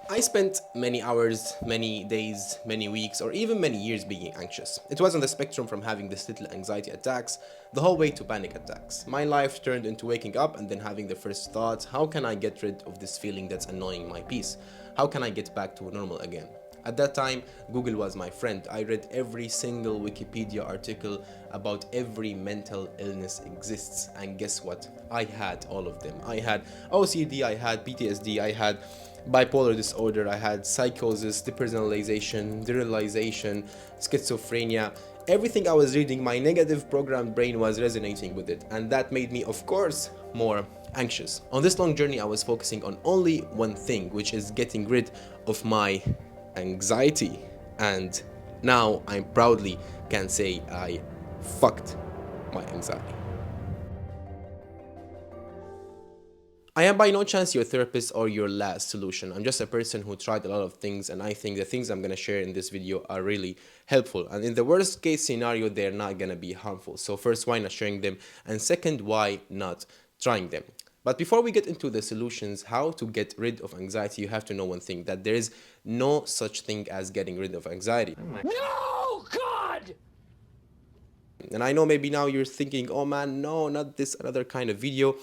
I spent many hours, many days, many weeks, or even many years being anxious. It was on the spectrum from having this little anxiety attacks the whole way to panic attacks. My life turned into waking up and then having the first thought, how can I get rid of this feeling that's annoying my peace? How can I get back to normal again? At that time, Google was my friend. I read every single Wikipedia article about every mental illness exists. And guess what? I had all of them. I had OCD, I had PTSD, I had bipolar disorder, I had psychosis, depersonalization, derealization, schizophrenia. Everything I was reading, my negative programmed brain was resonating with it. And that made me, of course, more anxious. On this long journey, I was focusing on only one thing, which is getting rid of my anxiety. And now I proudly can say I fucked my anxiety. I am by no chance your therapist or your last solution. I'm just a person who tried a lot of things, and I think the things I'm gonna share in this video are really helpful. And in the worst case scenario, they're not gonna be harmful. So first, why not sharing them? And second, why not trying them? But before we get into the solutions, how to get rid of anxiety, you have to know one thing, that there is no such thing as getting rid of anxiety. No, God! And I know maybe now you're thinking, oh man, no, not this another kind of video.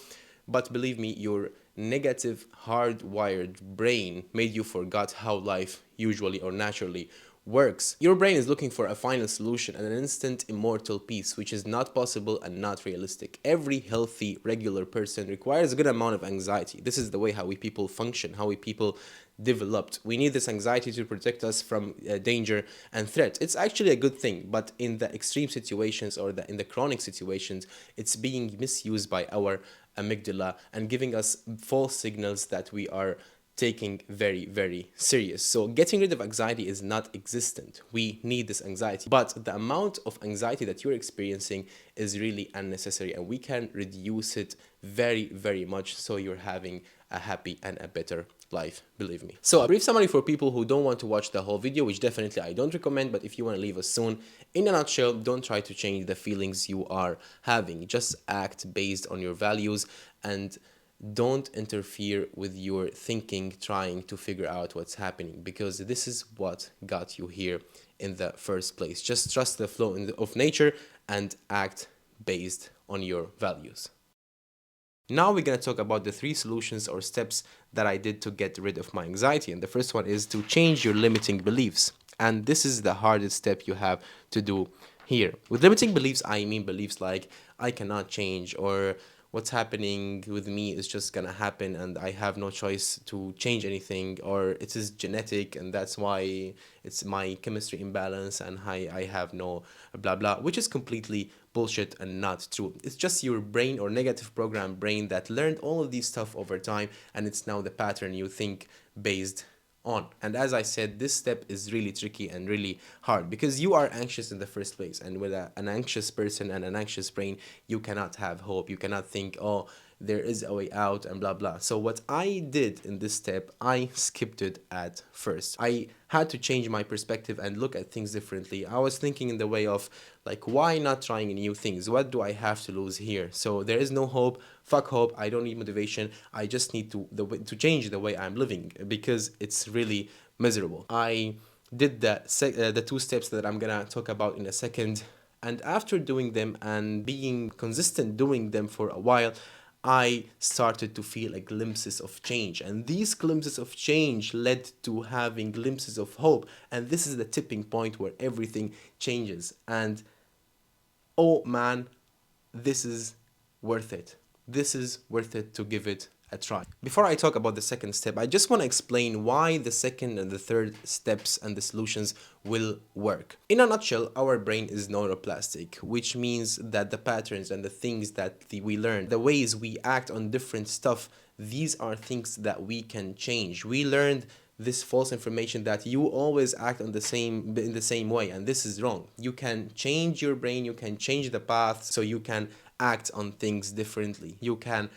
But believe me, your negative hardwired brain made you forgot how life usually or naturally works. Your brain is looking for a final solution and an instant immortal peace, which is not possible and not realistic. Every healthy, regular person requires a good amount of anxiety. This is the way how we people function, how we people developed. We need this anxiety to protect us from danger and threat. It's actually a good thing, but in the extreme situations or in the chronic situations, it's being misused by our amygdala and giving us false signals that we are taking very, very serious. So getting rid of anxiety is not existent. We need this anxiety, but the amount of anxiety that you're experiencing is really unnecessary, and we can reduce it very, very much so you're having a happy and a better life, believe me. So a brief summary for people who don't want to watch the whole video, which definitely I don't recommend, but if you want to leave us soon, in a nutshell, don't try to change the feelings you are having. Just act based on your values and don't interfere with your thinking trying to figure out what's happening, because this is what got you here in the first place. Just trust the flow of nature and act based on your values. Now we're going to talk about the 3 solutions or steps that I did to get rid of my anxiety. And the first one is to change your limiting beliefs. And this is the hardest step you have to do here. With limiting beliefs, I mean beliefs like I cannot change, or what's happening with me is just gonna happen and I have no choice to change anything, or it is genetic and that's why it's my chemistry imbalance and I have no blah blah, which is completely bullshit and not true. It's just your brain or negative program brain that learned all of these stuff over time, and it's now the pattern you think based on. And as I said, this step is really tricky and really hard because you are anxious in the first place, and with an anxious person and an anxious brain, you cannot have hope. You cannot think, oh, there is a way out and blah blah. So what I did in this step, I skipped it at first. I had to change my perspective and look at things differently. I was thinking in the way of like, why not trying new things? What do I have to lose here? So there is no hope. Fuck hope. I don't need motivation. I just need to change the way I'm living because it's really miserable. I did the 2 steps that I'm gonna talk about in a second, and after doing them and being consistent doing them for a while, I started to feel like glimpses of change, and these glimpses of change led to having glimpses of hope, and this is the tipping point where everything changes. And oh man, this is worth it. This is worth it to give it a try. Before I talk about the second step, I just want to explain why the second and the third steps and the solutions will work. In a nutshell, our brain is neuroplastic, which means that the patterns and the things that we learn, the ways we act on different stuff, these are things that we can change. We learned this false information that you always act in the same way, and this is wrong. You can change your brain, you can change the path so you can act on things differently. You can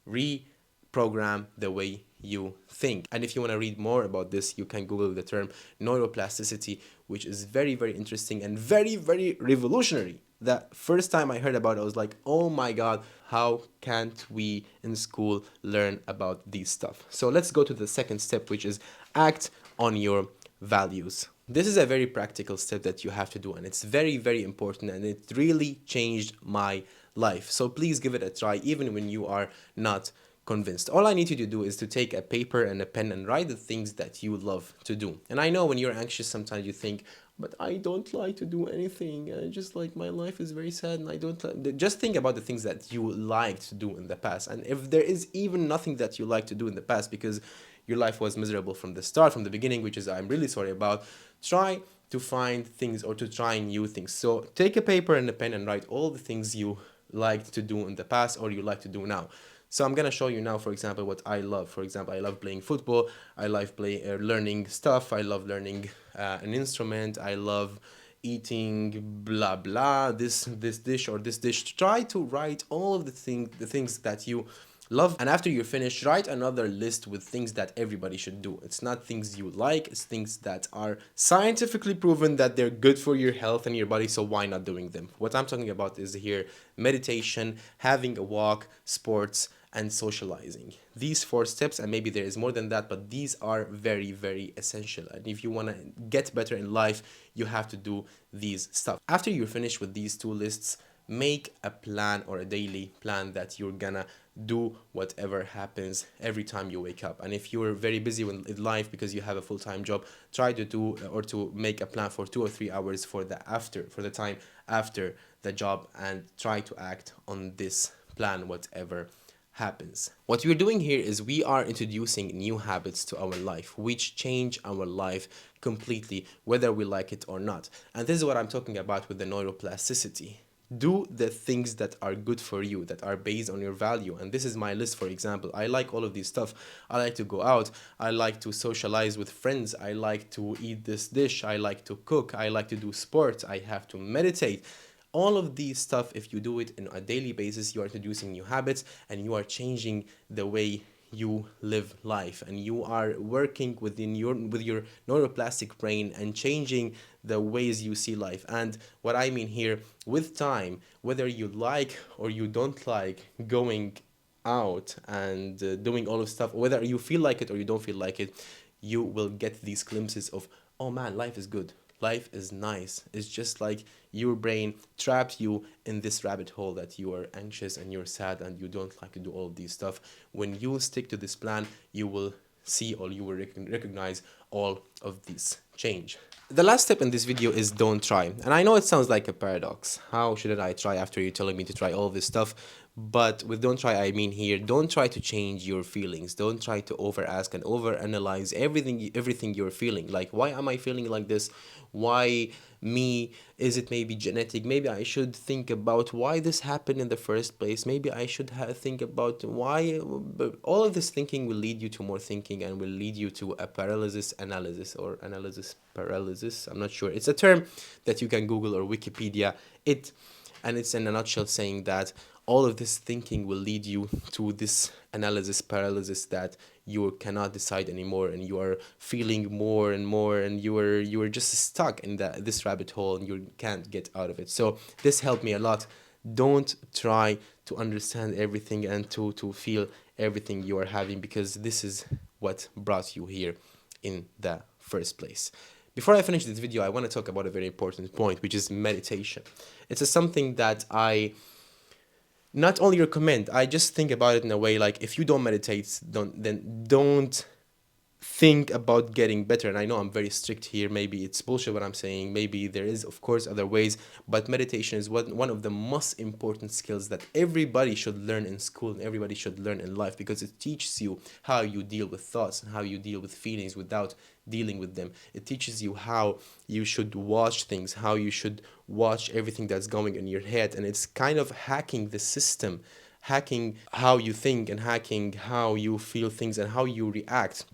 reprogram the way you think. And if you want to read more about this, you can Google the term neuroplasticity, which is very, very interesting and very, very revolutionary. The first time I heard about it, I was like, oh my God, how can't we in school learn about these stuff? So let's go to the second step, which is act on your values. This is a very practical step that you have to do, and it's very, very important, and it really changed my life. So please give it a try, even when you are not convinced. All I need you to do is to take a paper and a pen and write the things that you love to do. And I know when you're anxious, sometimes you think, but I don't like to do anything. I just like my life is very sad and I don't like. Just think about the things that you liked to do in the past. And if there is even nothing that you like to do in the past because your life was miserable from the start, from the beginning, which is I'm really sorry about, try to find things or to try new things. So take a paper and a pen and write all the things you liked to do in the past or you like to do now. So I'm gonna show you now, for example, what I love. For example, I love playing football. I love learning stuff. I love learning an instrument. I love eating blah blah this dish or this dish. Try to write all of the things that you love, and after you're finished, write another list with things that everybody should do. It's not things you like, it's things that are scientifically proven that they're good for your health and your body, so why not doing them? What I'm talking about is here meditation, having a walk, sports, and socializing. These 4 steps, and maybe there is more than that, but these are very, very essential. And if you want to get better in life, you have to do these stuff. After you're finished with these 2 lists, make a plan or a daily plan that you're gonna do whatever happens every time you wake up. And if you're very busy with life because you have a full-time job, try to do or to make a plan for 2 or 3 hours for the time after the job, and try to act on this plan whatever happens. What we're doing here is we are introducing new habits to our life which change our life completely, whether we like it or not. And this is what I'm talking about with the neuroplasticity. Do the things that are good for you, that are based on your value. And this is my list, for example. I like all of these stuff. I like to go out. I like to socialize with friends. I like to eat this dish. I like to cook. I like to do sports. I have to meditate. All of these stuff, if you do it on a daily basis, you are introducing new habits and you are changing the way you live life, and you are working with your neuroplastic brain and changing the ways you see life. And what I mean here, with time, whether you like or you don't like going out and doing all of stuff, whether you feel like it or you don't feel like it, you will get these glimpses of, oh man, life is good, life is nice. It's just like your brain trapped you in this rabbit hole that you are anxious and you're sad and you don't like to do all of these stuff. When you stick to this plan, you will see or you will recognize all of this change. The last step in this video is don't try. And I know it sounds like a paradox. How should I try after you're telling me to try all this stuff? But with don't try, I mean here, don't try to change your feelings. Don't try to over ask and over analyze everything you're feeling. Like, why am I feeling like this? Why me? Is it maybe genetic? Maybe I should think about why this happened in the first place. Maybe I should think about why. But all of this thinking will lead you to more thinking and will lead you to a paralysis analysis or analysis paralysis. I'm not sure. It's a term that you can Google or Wikipedia it, and it's in a nutshell saying that all of this thinking will lead you to this analysis paralysis, that you cannot decide anymore and you are feeling more and more and you are just stuck in this rabbit hole and you can't get out of it. So this helped me a lot. Don't try to understand everything and to feel everything you are having, because this is what brought you here in the first place. Before I finish this video, I want to talk about a very important point, which is meditation. It's something that I not only recommend, I just think about it in a way like, if you don't meditate, don't think about getting better. And I know I'm very strict here, maybe it's bullshit what I'm saying, maybe there is of course other ways, but meditation is one of the most important skills that everybody should learn in school and everybody should learn in life, because it teaches you how you deal with thoughts and how you deal with feelings without dealing with them. It teaches you how you should watch things, how you should watch everything that's going in your head, and it's kind of hacking the system, hacking how you think and hacking how you feel things and how you react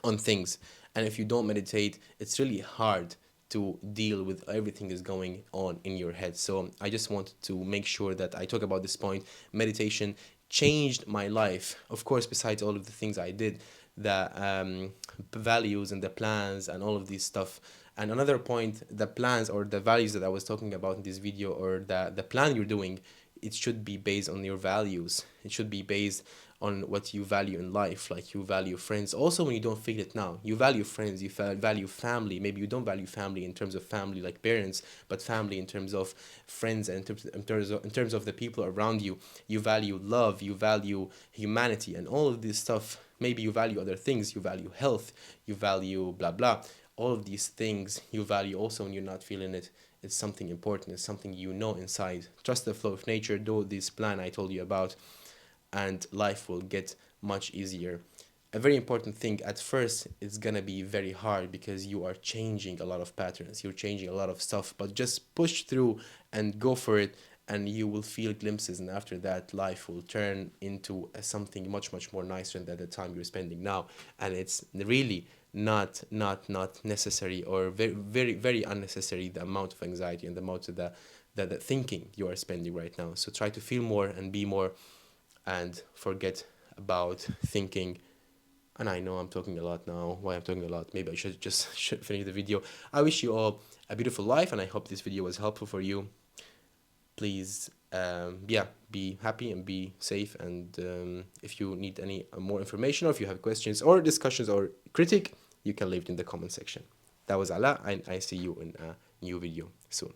on things. And if you don't meditate, it's really hard to deal with everything is going on in your head. So I just wanted to make sure that I talk about this point. Meditation changed my life. Of course, besides all of the things I did, the values and the plans and all of these stuff. And another point, the plans or the values that I was talking about in this video, or the plan you're doing, it should be based on your values. It should be based on what you value in life. Like, you value friends. Also, when you don't feel it now, you value friends, you value family. Maybe you don't value family in terms of family like parents, but family in terms of friends, and in terms of the people around you. You value love, you value humanity, and all of this stuff. Maybe you value other things. You value health, you value blah blah. All of these things you value also when you're not feeling it. It's something important. It's something you know inside. Trust the flow of nature. Do this plan I told you about, and life will get much easier. A very important thing, at first it's gonna be very hard because you are changing a lot of patterns, you're changing a lot of stuff, but just push through and go for it, and you will feel glimpses, and after that life will turn into something much much more nicer than the time you're spending now. And it's really not necessary, or very very very unnecessary, the amount of anxiety and the amount of the thinking you are spending right now. So try to feel more and be more, and forget about thinking. And I know I'm talking a lot now. Why I'm talking a lot? Maybe I should just should finish the video. I wish you all a beautiful life, and I hope this video was helpful for you. Please, yeah, be happy and be safe. And if you need any more information, or if you have questions or discussions or critique, you can leave it in the comment section. That was Ala, and I see you in a new video soon.